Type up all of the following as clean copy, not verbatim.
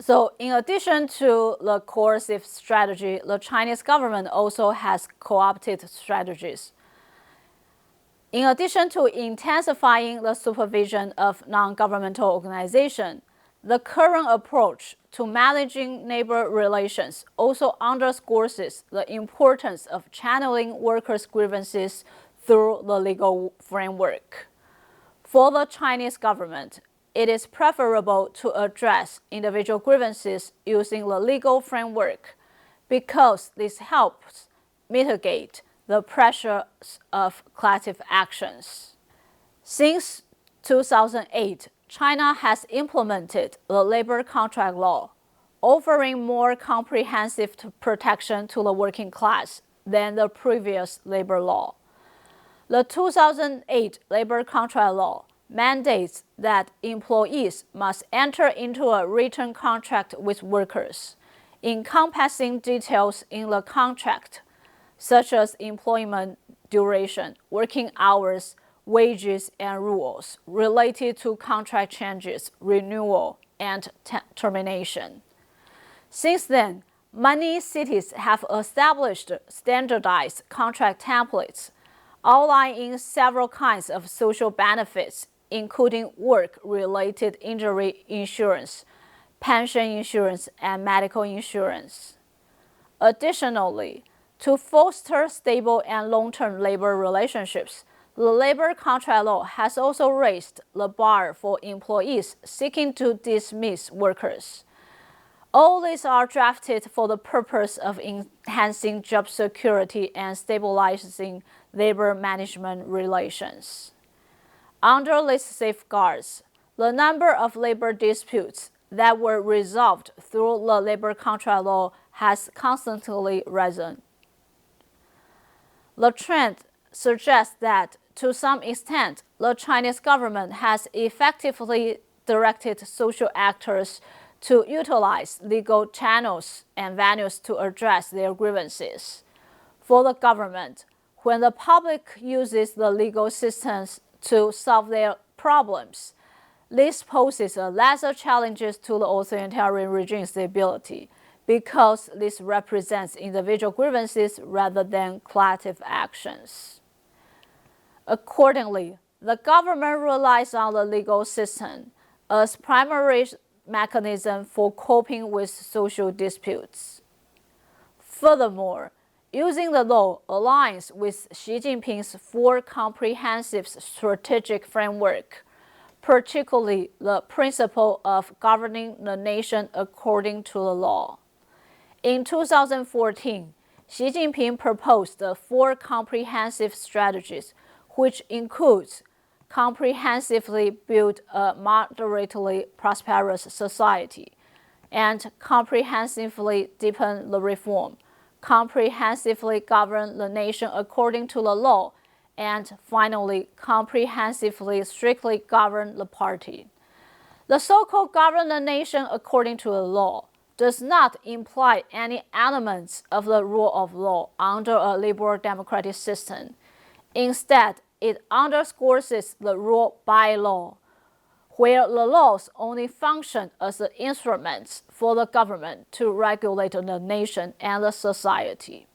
So in addition to the coercive strategy, the Chinese government also has co-opted strategies. In addition to intensifying the supervision of non-governmental organizations, the current approach to managing labor relations also underscores the importance of channeling workers' grievances through the legal framework. For the Chinese government, it is preferable to address individual grievances using the legal framework because this helps mitigate the pressures of collective actions. Since 2008, China has implemented the labor contract law, offering more comprehensive protection to the working class than the previous labor law. The 2008 labor contract law mandates that employees must enter into a written contract with workers, encompassing details in the contract, such as employment duration, working hours, wages, and rules related to contract changes, renewal, and termination. Since then, many cities have established standardized contract templates outlining several kinds of social benefits, including work-related injury insurance, pension insurance, and medical insurance. Additionally, to foster stable and long-term labor relationships, the labor contract law has also raised the bar for employees seeking to dismiss workers. All these are drafted for the purpose of enhancing job security and stabilizing labor management relations. Under these safeguards, the number of labor disputes that were resolved through the labor contract law has constantly risen. The trend suggests that, to some extent, the Chinese government has effectively directed social actors to utilize legal channels and venues to address their grievances. For the government, when the public uses the legal systems to solve their problems, this poses lesser challenges to the authoritarian regime's stability because this represents individual grievances rather than collective actions. Accordingly, the government relies on the legal system as primary mechanism for coping with social disputes. Furthermore, using the law aligns with Xi Jinping's four comprehensive strategic framework, particularly the principle of governing the nation according to the law. In 2014, Xi Jinping proposed the four comprehensive strategies, which includes comprehensively build a moderately prosperous society, and comprehensively deepen the reform, comprehensively govern the nation according to the law, and finally, comprehensively strictly govern the party. The so-called govern the nation according to the law does not imply any elements of the rule of law under a liberal democratic system. Instead, it underscores the rule by law, where the laws only function as the instruments for the government to regulate the nation and the society.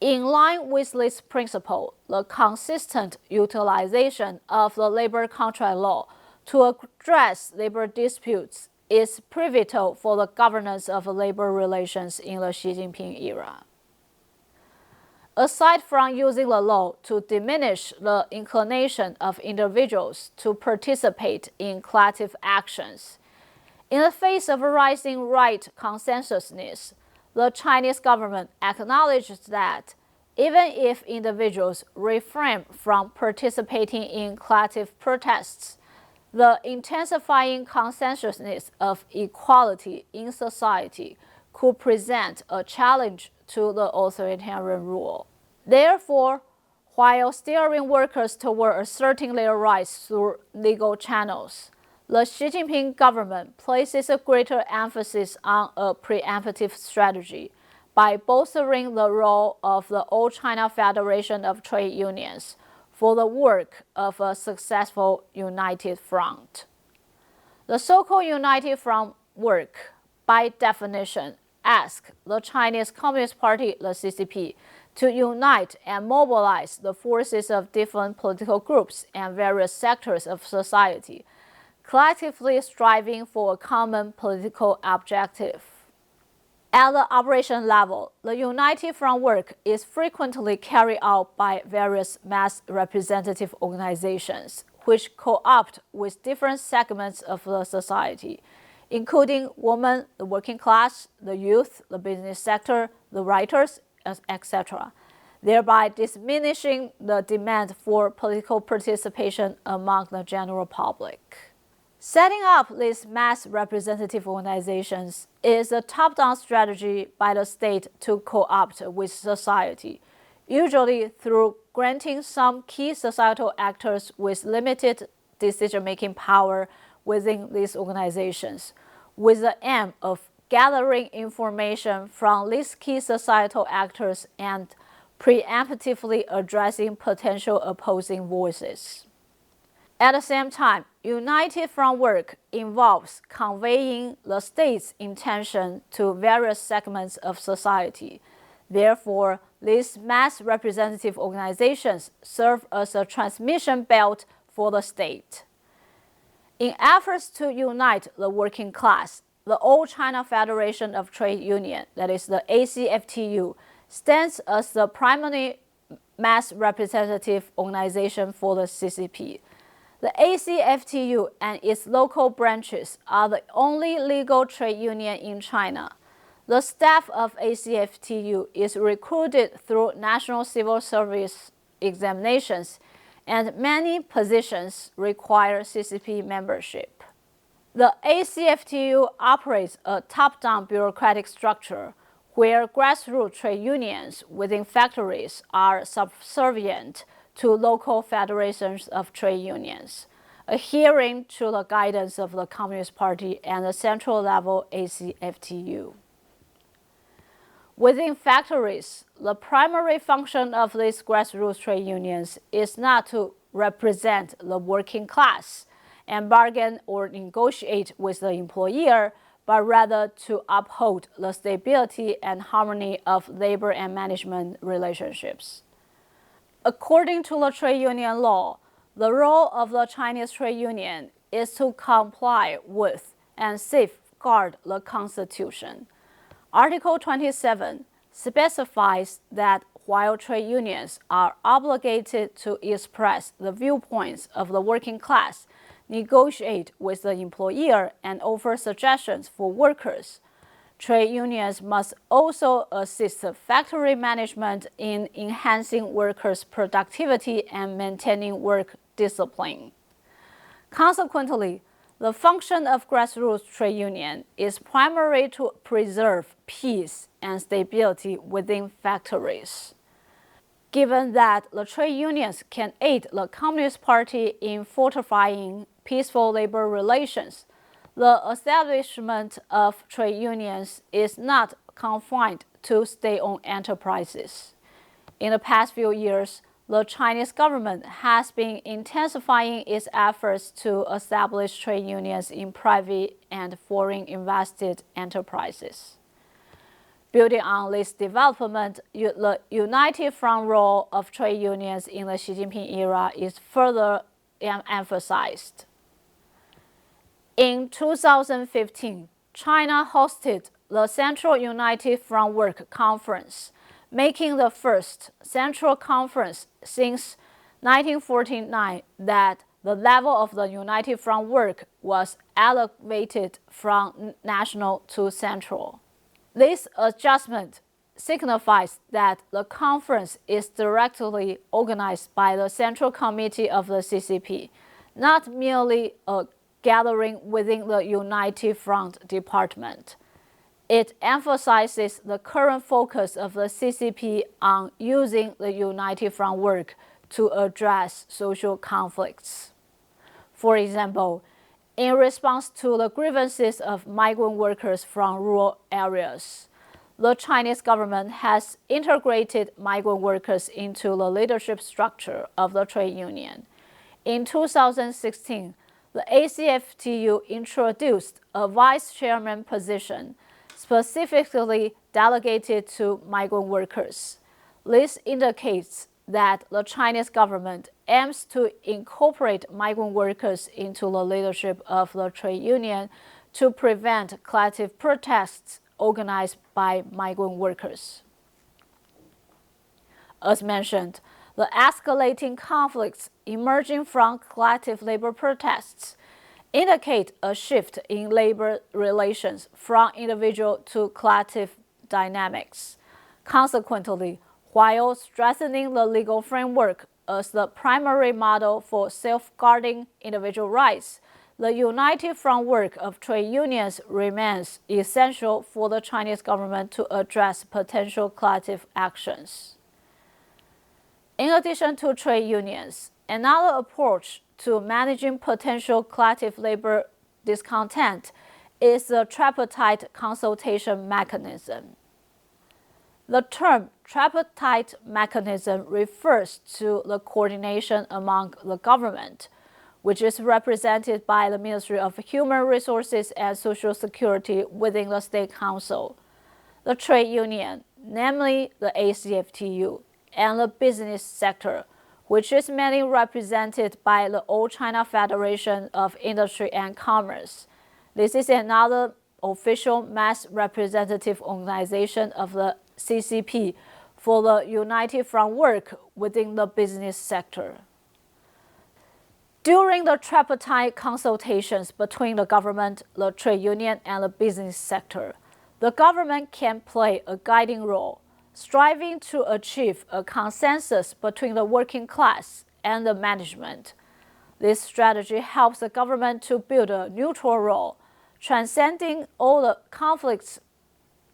In line with this principle, the consistent utilization of the labor contract law to address labor disputes is pivotal for the governance of labor relations in the Xi Jinping era. Aside from using the law to diminish the inclination of individuals to participate in collective actions, in the face of rising right consensusness, the Chinese government acknowledges that even if individuals refrain from participating in collective protests, the intensifying consensusness of equality in society could present a challenge to the authoritarian rule. Therefore, while steering workers toward asserting their rights through legal channels, the Xi Jinping government places a greater emphasis on a preemptive strategy by bolstering the role of the All China Federation of Trade Unions for the work of a successful united front. The so-called united front work by definition, ask the Chinese Communist Party, the CCP, to unite and mobilize the forces of different political groups and various sectors of society, collectively striving for a common political objective. At the operation level, the United Front work is frequently carried out by various mass representative organizations, which co-opt with different segments of the society, including women, the working class, the youth, the business sector, the writers, etc., thereby diminishing the demand for political participation among the general public. Setting up these mass representative organizations is a top-down strategy by the state to co-opt with society, usually through granting some key societal actors with limited decision-making power within these organizations, with the aim of gathering information from these key societal actors and preemptively addressing potential opposing voices. At the same time, United Front work involves conveying the state's intention to various segments of society. Therefore, these mass representative organizations serve as a transmission belt for the state. In efforts to unite the working class, the All China Federation of Trade Union, that is the ACFTU, stands as the primary mass representative organization for the CCP. The ACFTU and its local branches are the only legal trade union in China. The staff of ACFTU is recruited through national civil service examinations, and many positions require CCP membership. The ACFTU operates a top-down bureaucratic structure where grassroots trade unions within factories are subservient to local federations of trade unions, adhering to the guidance of the Communist Party and the central-level ACFTU. Within factories, the primary function of these grassroots trade unions is not to represent the working class and bargain or negotiate with the employer, but rather to uphold the stability and harmony of labor and management relationships. According to the trade union law, the role of the Chinese trade union is to comply with and safeguard the Constitution. Article 27 specifies that while trade unions are obligated to express the viewpoints of the working class, negotiate with the employer, and offer suggestions for workers, trade unions must also assist factory management in enhancing workers' productivity and maintaining work discipline. Consequently, the function of grassroots trade union is primarily to preserve peace and stability within factories. Given that the trade unions can aid the Communist Party in fortifying peaceful labor relations, the establishment of trade unions is not confined to state-owned enterprises. In the past few years, the Chinese government has been intensifying its efforts to establish trade unions in private and foreign invested enterprises. Building on this development, the United Front role of trade unions in the Xi Jinping era is further emphasized. In 2015, China hosted the Central United Front Work Conference, making the first central conference since 1949 that the level of the United Front work was elevated from national to central. This adjustment signifies that the conference is directly organized by the Central Committee of the CCP, not merely a gathering within the United Front department. It emphasizes the current focus of the CCP on using the United Front work to address social conflicts. For example, in response to the grievances of migrant workers from rural areas, the Chinese government has integrated migrant workers into the leadership structure of the trade union. In 2016, the ACFTU introduced a vice chairman position specifically delegated to migrant workers. This indicates that the Chinese government aims to incorporate migrant workers into the leadership of the trade union to prevent collective protests organized by migrant workers. As mentioned, the escalating conflicts emerging from collective labor protests indicate a shift in labor relations from individual to collective dynamics. Consequently, while strengthening the legal framework as the primary model for safeguarding individual rights, the united front work of trade unions remains essential for the Chinese government to address potential collective actions. In addition to trade unions, another approach to managing potential collective labor discontent is the tripartite consultation mechanism. The term tripartite mechanism refers to the coordination among the government, which is represented by the Ministry of Human Resources and Social Security within the State Council, the trade union, namely the ACFTU, and the business sector, which is mainly represented by the All China Federation of Industry and Commerce. This is another official mass representative organization of the CCP for the united front work within the business sector. During the tripartite consultations between the government, the trade union, and the business sector, the government can play a guiding role, striving to achieve a consensus between the working class and the management. This strategy helps the government to build a neutral role, transcending all the conflicts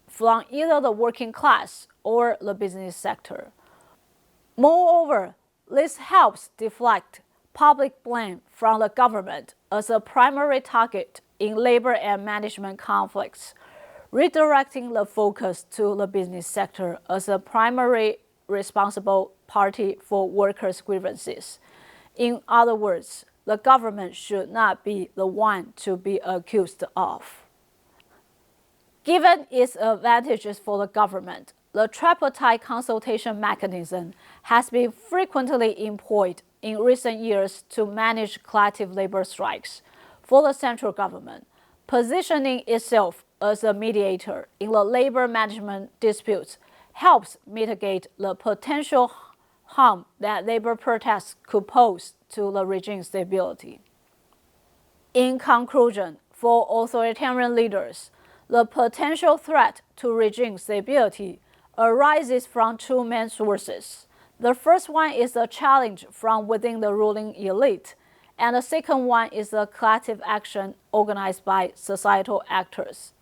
from either the working class or the business sector. Moreover, this helps deflect public blame from the government as a primary target in labor and management conflicts, redirecting the focus to the business sector as a primary responsible party for workers' grievances. In other words, the government should not be the one to be accused of. Given its advantages for the government, the tripartite consultation mechanism has been frequently employed in recent years to manage collective labor strikes for the central government, positioning itself as a mediator in the labor management disputes helps mitigate the potential harm that labor protests could pose to the regime stability. In conclusion, for authoritarian leaders, the potential threat to regime stability arises from two main sources. The first one is a challenge from within the ruling elite, and the second one is a collective action organized by societal actors.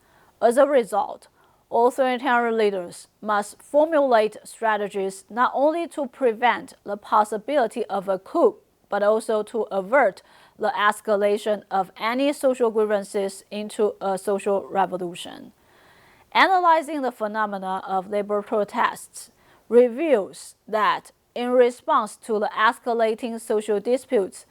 As a result, authoritarian leaders must formulate strategies not only to prevent the possibility of a coup, but also to avert the escalation of any social grievances into a social revolution. Analyzing the phenomena of labor protests reveals that in response to the escalating social disputes,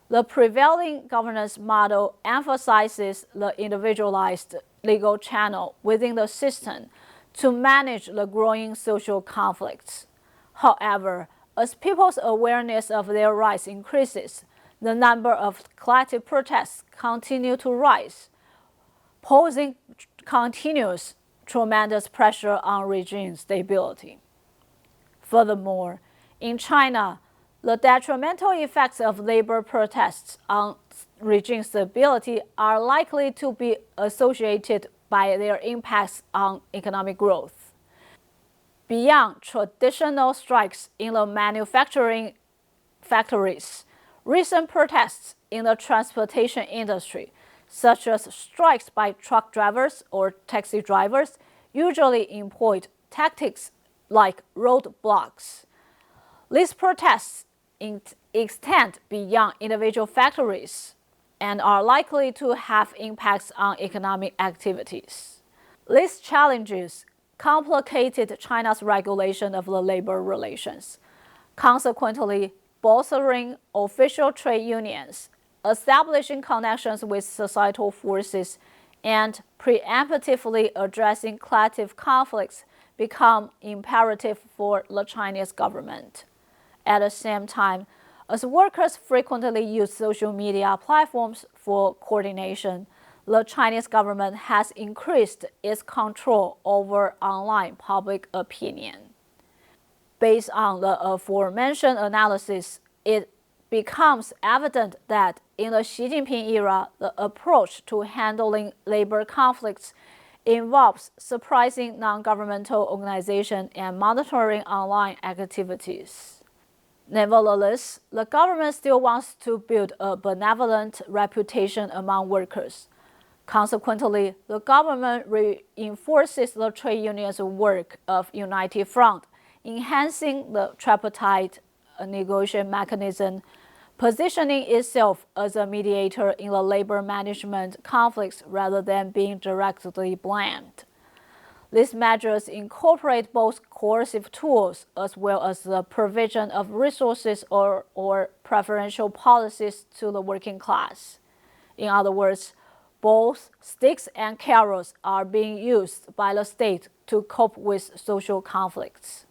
the prevailing governance model emphasizes the individualized legal channel within the system to manage the growing social conflicts. However, as people's awareness of their rights increases, the number of collective protests continue to rise, posing continuous tremendous pressure on regime stability. Furthermore, in China, the detrimental effects of labor protests on regime stability are likely to be associated by their impacts on economic growth. Beyond traditional strikes in the manufacturing factories, recent protests in the transportation industry, such as strikes by truck drivers or taxi drivers, usually employ tactics like roadblocks. These protests extend beyond individual factories and are likely to have impacts on economic activities. These challenges complicated China's regulation of the labor relations, consequently bolstering official trade unions establishing connections with societal forces, and preemptively addressing collective conflicts become imperative for the Chinese government. At the same time, as workers frequently use social media platforms for coordination, the Chinese government has increased its control over online public opinion. Based on the aforementioned analysis, it becomes evident that in the Xi Jinping era, the approach to handling labor conflicts involves suppressing non-governmental organizations and monitoring online activities. Nevertheless, the government still wants to build a benevolent reputation among workers. Consequently, the government reinforces the trade unions' work of United Front, enhancing the tripartite negotiation mechanism, positioning itself as a mediator in the labor management conflicts rather than being directly blamed. These measures incorporate both coercive tools as well as the provision of resources or preferential policies to the working class. In other words, both sticks and carrots are being used by the state to cope with social conflicts.